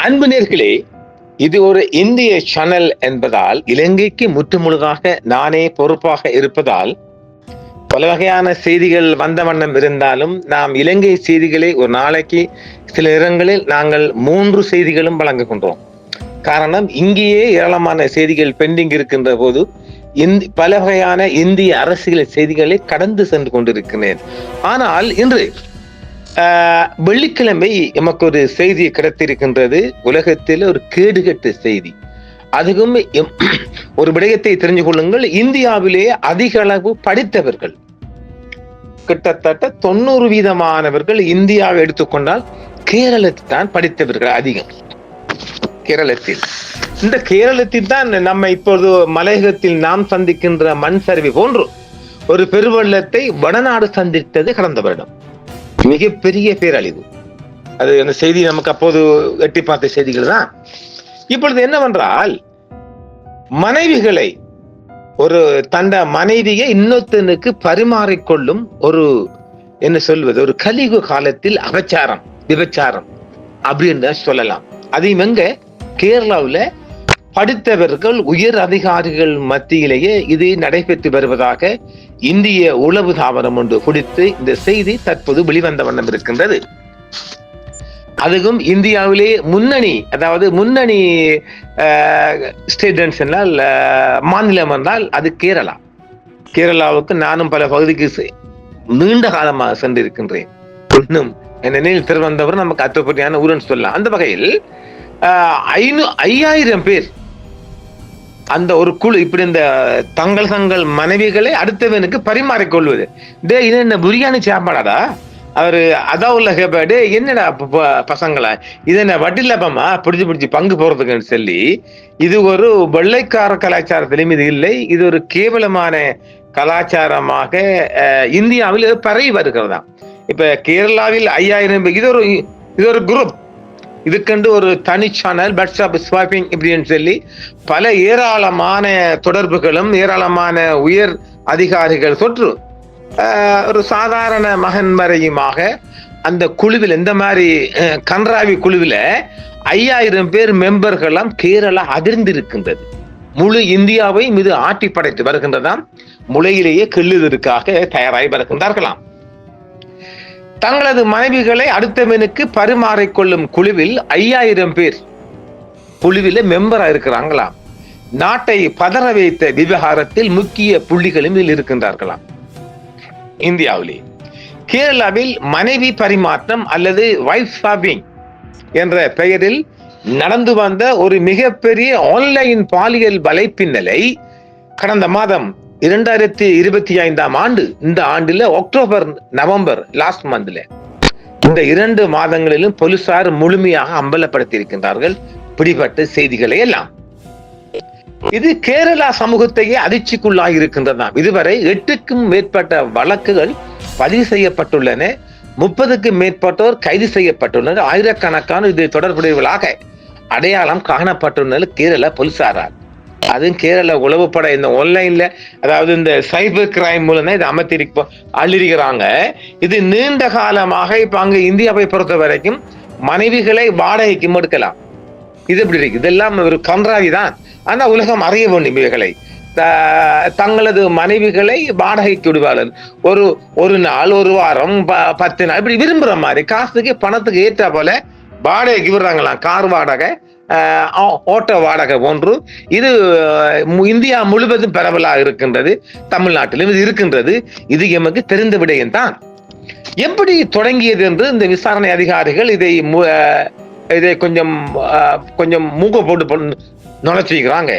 அன்பு நேர்களே, இது ஒரு இந்திய சேனல் என்பதால் இலங்கைக்கு முற்றுமுழுதாக நானே பொறுப்பாக இருப்பதால் பல வகையான செய்திகள் வந்த வண்ணம் இருந்தாலும் நாம் இலங்கை செய்திகளை ஒரு நாளைக்கு சில இடங்களில் நாங்கள் 3 செய்திகளும் வழங்குகின்றோம். காரணம், இங்கேயே ஏராளமான செய்திகள் பெண்டிங் இருக்கின்ற போது பல வகையான இந்திய அரசியல் செய்திகளை கடந்து சென்று கொண்டிருக்கிறேன். ஆனால் இன்று வெள்ளிக்கிழமை எமக்கு ஒரு செய்தி கிடைத்திருக்கின்றது. உலகத்தில் ஒரு கேடுகட்ட செய்தி. அதுவும் ஒரு விடயத்தை தெரிஞ்சு கொள்ளுங்கள். இந்தியாவிலே அதிக அளவு படித்தவர்கள், கிட்டத்தட்ட 90% இந்தியாவை எடுத்துக்கொண்டால் கேரளத்தில் தான் படித்தவர்கள் அதிகம். கேரளத்தில், இந்த கேரளத்தில் தான் நம்ம இப்போது மலையகத்தில் நாம் சந்திக்கின்ற மண் சரிவு போன்று ஒரு பெருவெள்ளத்தை வடநாடு சந்தித்தது கடந்த வருடம். மிகப்பெரிய பேரழிவு. அது அந்த செய்தி நமக்கு அப்போது எட்டி பார்த்த செய்திகள் தான். இப்பொழுது என்னவென்றால், மனைவிகளை ஒரு மனைவியை இன்னொருத்தனுக்கு பரிமாறிக்கொள்ளும் ஒரு என்ன சொல்வது, ஒரு கலியுக காலத்தில் அபச்சாரம், விபச்சாரம் அப்படின்னு சொல்லலாம். அதையும் எங்க, கேரளாவில் படித்தவர்கள், உயர் அதிகாரிகள் மத்தியிலேயே இது நடைபெற்று வருவதாக இந்திய உளவு தாவரம் ஒன்று குறித்து இந்த செய்தி தற்போது வெளிவந்த வண்ணம் இருக்கின்றது. அதுவும் இந்தியாவிலே முன்னணி ஸ்டேட் என்றால் மாநிலம் என்றால் அது கேரளா. கேரளாவுக்கு நானும் பல பகுதிக்கு நீண்ட காலமாக சென்றிருக்கின்றேன். இன்னும் நினைவில் திருவந்தவர் நமக்கு அத்தப்படியான ஊரன் சொல்லலாம். அந்த வகையில் 5000 பேர் அந்த ஒரு குழு இப்படி இந்த தங்கள் மனைவிகளை அடுத்தவனுக்கு பரிமாறிக்கொள்வது. என்ன பிரியாணி சாப்பாடாடா, அவரு அதாவுள்ள கேப்பாடு, என்னடா பசங்களா இது என்ன வட்டிலப்பமா பிடிச்சு பங்கு போறதுக்குன்னு சொல்லி, இது ஒரு வெள்ளைக்கார கலாச்சாரத்திலும் இது இல்லை. இது ஒரு கேவலமான கலாச்சாரமாக இந்தியாவில் பரவி வருகிறதா. இப்ப கேரளாவில் 5000 பேர், இது ஒரு குரூப். இதுக்கென்று ஒரு தனி சேனல், வாட்ஸ்அப் ஸ்வாப்பிங் இப்படின்னு சொல்லி பல ஏராளமான தொடர்புகளும் ஏராளமான உயர் அதிகாரிகள் தொற்று ஒரு சாதாரண மகன் வரையுமாக அந்த குழுவில், இந்த மாதிரி கன்றாவி குழுவில் 5000 பேர் மெம்பர்களாம் கேரளா அதிர்ந்திருக்கின்றது. முழு இந்தியாவை மீது ஆட்டி படைத்து வருகின்றதாம். முளையிலேயே கிள்ளுவதற்காக தயாராகி வருகின்றார்களாம். தங்களது மனைவிகளை அடுத்தவனுக்கு பரிமாறிக்கொள்ளும் குழுவில் 5000 பேர் குழுவில மெம்பரா இருக்கிறாங்களாம். நாட்டை பதற வைத்த விவகாரத்தில் முக்கிய புள்ளிகளும் இதில் இருக்கின்றார்களாம். இந்தியாவிலே கேரளாவில் மனைவி பரிமாற்றம் அல்லது வைஃப் ஸ்வாப்பிங் என்ற பெயரில் நடந்து வந்த ஒரு மிகப்பெரிய ஆன்லைன் பாலியல் வலைப்பின்னலை கடந்த மாதம் 2025ஆம் ஆண்டு, இந்த ஆண்டுல அக்டோபர் நவம்பர் லாஸ்ட் மந்த்ல, இந்த 2 மாதங்களிலும் போலீசார் முழுமையாக அம்பலப்படுத்தி இருக்கின்றார்கள் பிடிபட்ட செய்திகளை எல்லாம். இது கேரளா சமூகத்தையே அதிர்ச்சிக்குள்ளாகி இருக்கின்றதாம். இதுவரை 8க்கும் மேற்பட்ட வழக்குகள் பதிவு செய்யப்பட்டுள்ளன. 30க்கும் மேற்பட்டோர் கைது செய்யப்பட்டுள்ளனர். ஆயிரக்கணக்கான இது தொடர்புடையவர்களாக அடையாளம் காணப்பட்டுள்ளனர் கேரள போலீசாரால். அதுவும் கேரள உளவுப்பட இந்த ஆன்லைன்ல, அதாவது இந்த சைபர் கிரைம் மூலம் இதை அழிக்கிறாங்க. இது நீண்ட காலமாக இப்ப அங்க இந்தியாவை பொறுத்த வரைக்கும் மனைவிகளை வாடகைக்கு எடுக்கலாம். இது எப்படி இருக்கு? இதெல்லாம் ஒரு கன்றாவி தான். ஆனா உலகம் அறிய வேண்டும். இவைகளை தங்களது மனைவிகளை வாடகைக்கு விடுவார்கள். ஒரு நாள், ஒரு வாரம், 10 நாள் இப்படி விரும்புற மாதிரி காசுக்கு பணத்துக்கு ஏற்ற போல வாடகைக்கு விடுறாங்களாம். கார் வாடகை, ஓட்ட வாடகை போன்று. இது இந்தியா முழுவதும் பரவலாக இருக்கின்றது. தமிழ்நாட்டிலும் இது இருக்கின்றது. இது எமக்கு தெரிந்த விடயம் தான். எப்படி தொடங்கியது என்று இந்த விசாரணை அதிகாரிகள் இதை கொஞ்சம் மூக்க போட்டு நுழைச்சிக்கிறாங்க.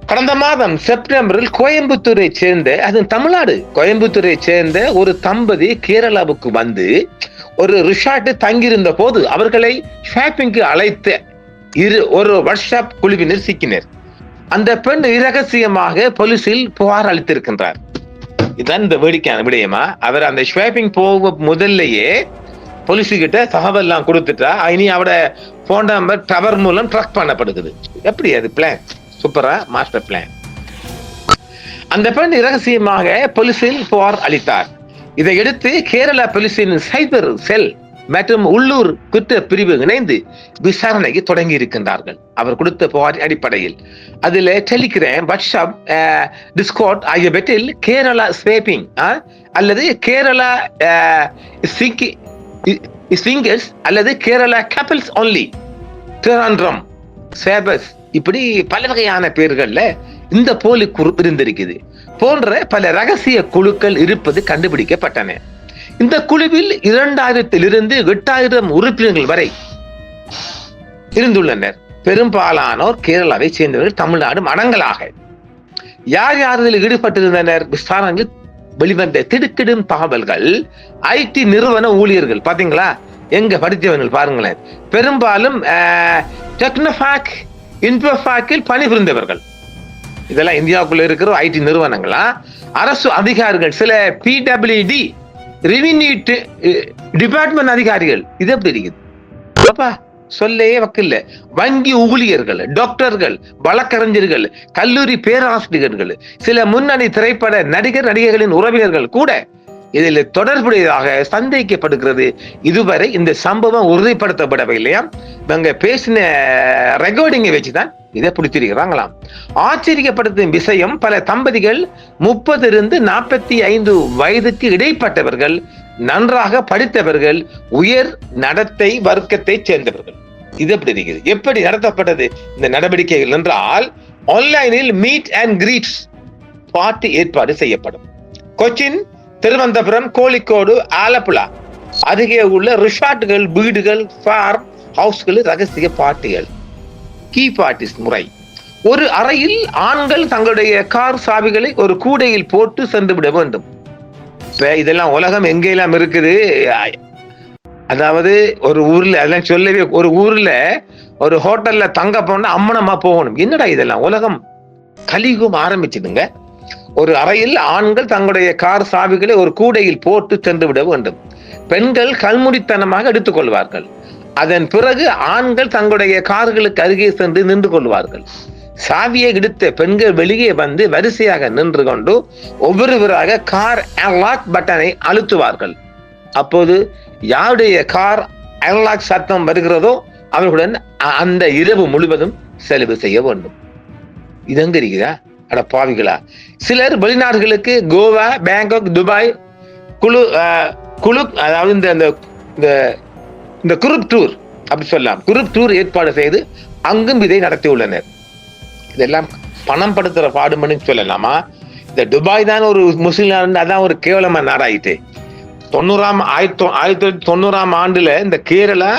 கடந்த மாதம் செப்டம்பரில் கோயம்புத்தூரை சேர்ந்த, அது தமிழ்நாடு, கோயம்புத்தூரை சேர்ந்த ஒரு தம்பதி கேரளாவுக்கு வந்து ஒரு ரிசார்ட் தங்கியிருந்த போது அவர்களை ஷாப்பிங்கு அழைத்த ஒரு வாட்ஸ்அப் குழுவினர் சிக்கினர். அந்த பெண் இரகசியமாக போலீசில் புகார் அளித்திருக்கின்றார். இதுதான் இந்த வேடிக்கையான விடயமா. அவர் அந்த ஷாப்பிங் போக முதல்லையே போலீஸுகிட்ட தகவல் எல்லாம் கொடுத்துட்டா, இனி அவட போன் நம்பர் டவர் மூலம் ட்ராக் பண்ணப்படுகிறது. எப்படி அது பிளான்? சூப்பரா, மாஸ்டர் பிளான். அந்த பெண் இரகசியமாக போலீசில் புகார் அளித்தார். இதையடுத்து கேரளா போலீசின் சைபர் செல் மற்றும் உள்ளூர் குற்ற பிரிவு இணைந்து விசாரணைக்கு தொடங்கி இருக்கின்றார்கள். அவர் கொடுத்த புகார் அடிப்படையில் அதுல டெலிகிராம், வாட்ஸ்அப், டிஸ்கார்ட் ஆகியவற்றில் கேரளா ஸ்வேப்பிங் அல்லது கேரளா ஸ்விங்கர்ஸ் அல்லது கேரளா கப்பல்ஸ் ஒன்லி, திராண்ட்ரம், சேபஸ், இப்படி பல வகையான பேர்கள்ல இந்த போலி குரூப் இருந்திருக்குது. போன்ற பல ரகசிய குழுக்கள் இருப்பது கண்டுபிடிக்கப்பட்டன. இந்த குழுவில் 2000 8,000 உறுப்பினர்கள் வரை இருந்துள்ளனர். பெரும்பாலானோர் கேரளாவை சேர்ந்தவர்கள், தமிழ்நாடு அடங்கலாக. யார் யார் இதில் ஈடுபட்டிருந்தனர்? விசாரணையில் வெளிவந்த திடுக்கிடும் தகவல்கள் ஐடி நிறுவன ஊழியர்கள். பாத்தீங்களா, எங்க படித்தவர்கள் பாருங்களேன். பெரும்பாலும் டெக்னோபாக், இன்ஃபோபாக்கில் பணிபுரிந்தவர்கள். இதெல்லாம் இந்தியாவுக்குள்ள இருக்கிற ஐடி நிறுவனங்களா. அரசு அதிகாரிகள், சில PWD ரெவின்யூ டிபார்ட்மெண்ட் அதிகாரிகள். இது எப்படி இருக்குது? சொல்லே வக்கில்ல. வங்கி ஊழியர்கள், டாக்டர்கள், வழக்கறிஞர்கள், கல்லூரி பேராசிரியர்கள், சில முன்னணி திரைப்பட நடிகர்களின் உறவினர்கள் கூட இதில் தொடர்புடையதாக சந்தேகிக்கப்படுகிறது. இதுவரை இந்த சம்பவம் உறுதிப்படுத்தப்படவில்லையா. இவங்க பேசின ரெக்கார்டிங்கை வச்சுதான் இதை பிடிச்சிருக்கிறாங்களாம். ஆச்சரியப்படுத்தும் விஷயம், பல தம்பதிகள் 30 to 45 வயதுக்கு இடைப்பட்டவர்கள், நன்றாக படித்தவர்கள், உயர் நடத்தை வர்க்கத்தை சேர்ந்தவர்கள். இது எப்படி இருக்குது? எப்படி நடத்தப்பட்டது இந்த நடவடிக்கைகள் என்றால், ஆன்லைனில் மீட் அண்ட் கிரீட்ஸ் பார்ட்டி ஏற்பாடு செய்யப்படும். கொச்சின், திருவனந்தபுரம், கோழிக்கோடு, ஆலப்புழா அருகே உள்ள ரிசார்ட்டுகள், வீடுகள், ஃபார்ம் ஹவுஸ்கள் ரகசிய பார்ட்டிகள், கீ பார்ட்டிஸ் முறை. ஒரு அறையில் ஆண்கள் தங்களுடைய கார் சாவிகளை ஒரு கூடையில் போட்டு சென்று விட வேண்டும். இப்ப இதெல்லாம் உலகம் எங்கெல்லாம் இருக்குது. அதாவது ஒரு ஊர்ல, அதெல்லாம் சொல்லவே, ஒரு ஊர்ல ஒரு ஹோட்டல்ல தங்க போனா அம்மனமா போகணும். என்னடா இதெல்லாம், உலகம் கலியுகம் ஆரம்பிச்சுதுங்க. ஒரு அறையில் ஆண்கள் தங்களுடைய கார் சாவிகளை ஒரு கூடையில் போட்டு சென்று விட வேண்டும். பெண்கள் கல்முடித்தனமாக எடுத்துக்கொள்வார்கள். அதன் பிறகு ஆண்கள் தங்களுடைய கார்களுக்கு அருகே சென்று நின்று கொள்வார்கள். சாவியை எடுத்த பெண்கள் வெளியே வந்து வரிசையாக நின்று கொண்டு ஒவ்வொருவராக கார் அன்லாக் பட்டனை அழுத்துவார்கள். அப்போது யாருடைய கார் அன்லாக் சத்தம் வருகிறதோ அவர்களுடன் அந்த இரவு முழுவதும் செலவு செய்ய வேண்டும். இது எங்க இருக்குதா? அட பாவிகளா. சிலர் வெளிநாடுகளுக்கு கோவா, பேங்காக், துபாய் குழு அதாவது இந்த குரூப் டூர் அப்படி சொல்லலாம், குரூப் டூர் ஏற்பாடு செய்து அங்கும் இதை நடத்தியுள்ளனர். இதெல்லாம் பணம் படுத்துற பாடுமன்னு சொல்லலாமா? இந்த துபாய் தான் ஒரு முஸ்லிம் நாடு, அதான் ஒரு கேவலமான நாடாயிட்டு. 1990 ஆண்டுல இந்த கேரளா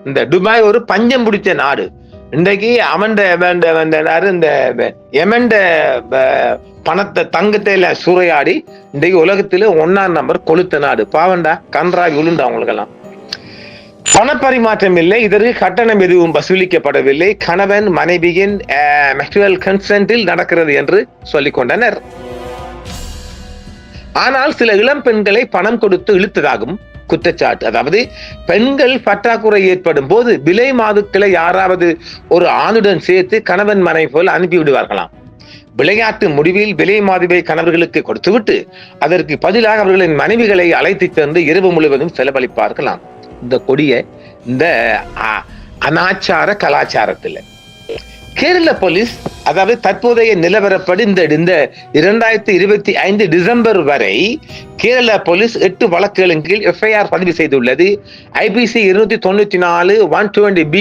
இந்த துபாய் ஒரு பஞ்சம் பிடிச்ச நாடு. இன்றைக்கு இந்த எமண்ட பணத்தை, தங்கத்தை எல்லாம் சூறையாடி இன்றைக்கு உலகத்துல 1ஆம் நம்பர் கொளுத்த நாடு. பாவண்டா, கன்றாவி விழுந்து அவங்களுக்கெல்லாம். பணப்பரிமாற்றம் இல்லை, இதற்கு கட்டணம் எதுவும் வசூலிக்கப்படவில்லை. கணவன் மனைவியின் மேக்சுவல் கன்சென்டில் நடக்கிறது என்று சொல்லிக் கொண்டனர். ஆனால் சில இளம் பெண்களை பணம் கொடுத்து இழுத்ததாகவும் குற்றச்சாட்டு. அதாவது பெண்கள் பற்றாக்குறை ஏற்படும் போது விலை மாதுக்களை யாராவது ஒரு ஆணுடன் சேர்த்து கணவன் மனைவி போல் அனுப்பி விடுவார்களாம். விளையாட்டு முடிவில் விலை மாதுவை கணவர்களுக்கு கொடுத்துவிட்டு அதற்கு பதிலாக அவர்களின் மனைவிகளை அழைத்து சென்று இரவு முழுவதும் செலவழிப்பார்களாம். இந்த கொடிய இந்த அனாச்சார கலாச்சாரத்தில் கேரள போலீஸ், அதாவது தற்போதைய நிலவரப்படி இந்த 2025 டிசம்பர் வரை கேரள போலீஸ் 8 வழக்குகளின் கீழ் FIR பதிவு செய்துள்ளது. IPC 294 120B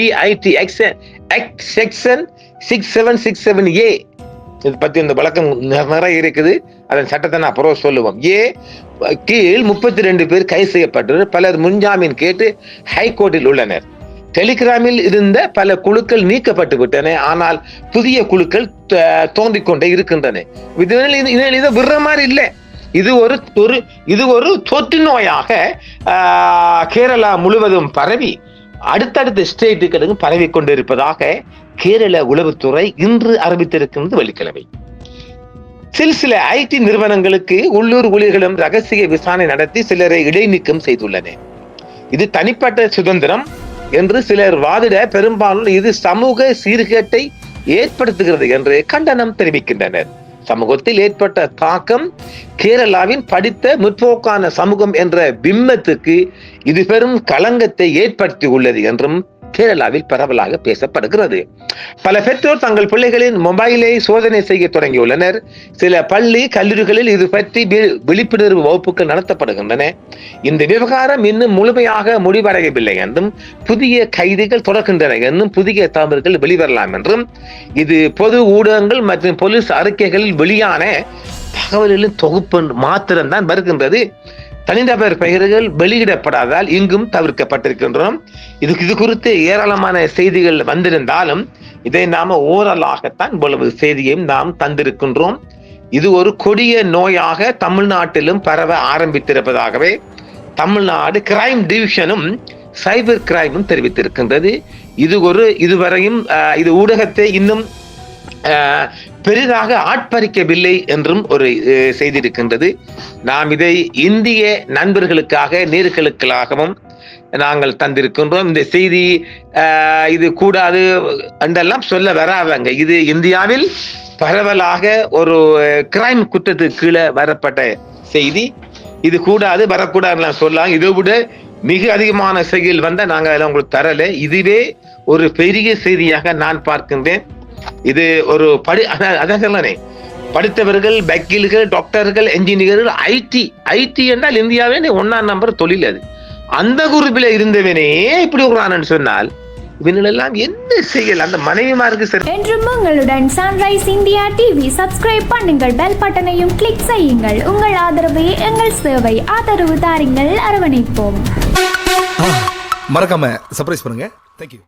செக்ஷன் 6767A இது பத்தி இந்த வழக்கம் நிறைய இருக்குது. அதன் சட்டத்தை நான் அப்புறம் சொல்லுவோம். கீழ் 32 பேர் கைது செய்யப்பட்டு பலர் முன்ஜாமீன் கேட்டு ஹைகோர்ட்டில் உள்ளனர். டெலிகிராமில் இருந்த பல குழுக்கள் நீக்கப்பட்டு விட்டன. ஆனால் புதிய குழுக்கள் தோன்றிக் கொண்டே இருக்கின்றன. இதை விடுற மாதிரி இல்லை. இது ஒரு தொற்று நோயாக கேரளா முழுவதும் பரவி அடுத்தடுத்த ஸ்டேட்டுகளுக்கு பரவி கொண்டிருப்பதாக கேரள உளவுத்துறை இன்று அறிவித்திருக்கிறது வெள்ளிக்கிழமை. சில ஐடி நிறுவனங்களுக்கு உள்ளூர் ஊழியர்களும் ரகசிய விசாரணை நடத்தி சிலரை இடைநீக்கம் செய்துள்ளன. இது தனிப்பட்ட சுதந்திரம் என்று சிலர் வாதிட, பெரும்பாலும் இது சமூக சீர்கேட்டை ஏற்படுத்துகிறது என்று கண்டனம் தெரிவிக்கின்றனர். சமூகத்தில் ஏற்பட்ட தாக்கம் கேரளாவின் படித்த முற்போக்கான சமூகம் என்ற பிம்பத்துக்கு இது பெரும் களங்கத்தை ஏற்படுத்தி உள்ளது என்றும் கேரளாவில் பரவலாக பேசப்படுகிறது. பல பெற்றோர் தங்கள் பிள்ளைகளின் மொபைலை சோதனை செய்ய தொடங்கியுள்ளனர். சில பள்ளி கல்லூரிகளில் இது பற்றி விழிப்புணர்வு வகுப்புகள் நடத்தப்படுகின்றன. இந்த விவகாரம் இன்னும் முழுமையாக முடிவடையவில்லை என்றும் புதிய கைதுகள் தொடர்கின்றன என்றும் புதிய தகவல்கள் வெளிவரலாம் என்றும் இது பொது ஊடகங்கள் மற்றும் போலீஸ் அறிக்கைகளில் வெளியான தகவல்களின் தொகுப்பு மாத்திரம்தான் வருகின்றது. தனிநபர் பெயர்கள் வெளியிடப்படாதால் இங்கும் தவிர்க்கப்பட்டிருக்கின்றோம். இது குறித்து ஏராளமான செய்திகள் வந்திருந்தாலும் இதை நாம ஓரலாகத்தான் இவ்வளவு செய்தியையும் நாம் தந்திருக்கின்றோம். இது ஒரு கொடிய நோயாக தமிழ்நாட்டிலும் பரவ ஆரம்பித்திருப்பதாகவே தமிழ்நாடு கிரைம் டிவிஷனும் சைபர் கிரைமும் தெரிவித்திருக்கின்றது. இதுவரையும் இது ஊடகத்தை இன்னும் பெரிதாக ஆட்பறிக்கவில்லை என்றும் ஒரு செய்தி இருக்கின்றது. நாம் இதை இந்திய நண்பர்களுக்காக நேர்களுக்காகவும் நாங்கள் தந்திருக்கின்றோம். இந்த செய்தி இது கூடாது என்றெல்லாம் சொல்ல வராதங்க. இது இந்தியாவில் பரவலாக ஒரு கிரைம் குற்றத்துக்கு கீழே வரப்பட்ட செய்தி. இது கூடாது வரக்கூடாதுலாம் சொல்லலாம். இதை விட மிக அதிகமான செய்திகள் வந்தால் நாங்கள் அதெல்லாம் உங்களுக்கு தரல. இதுவே ஒரு பெரிய செய்தியாக நான் பார்க்கின்றேன். இது ஒரு அதான் சொல்லனே, படித்தவர்கள், வக்கீல்கள், டாக்டர்கள், என்ஜினியர்கள், ஐடி என்றால் இந்தியாவே 1ஆம் நம்பர் தொழில். அது அந்த குரூப்பில் இருந்தவனே இப்படி ஒரு சொன்னால் இவங்களெல்லாம் என்ன செய்யல? அந்த மனைவிமாருக்கு சரி. என்றும் உங்களுடன் சன்ரைஸ் இந்தியா டிவி சப்ஸ்கிரைப் பண்ணுங்கள், பெல் பட்டனையும் கிளிக் செய்யுங்கள். உங்கள் ஆதரவே எங்கள் சேவை. ஆதரவு தாருங்கள், அரவணைப்போம். மறக்காம சர்ப்ரைஸ் பண்ணுங்க. தேங்க்யூ.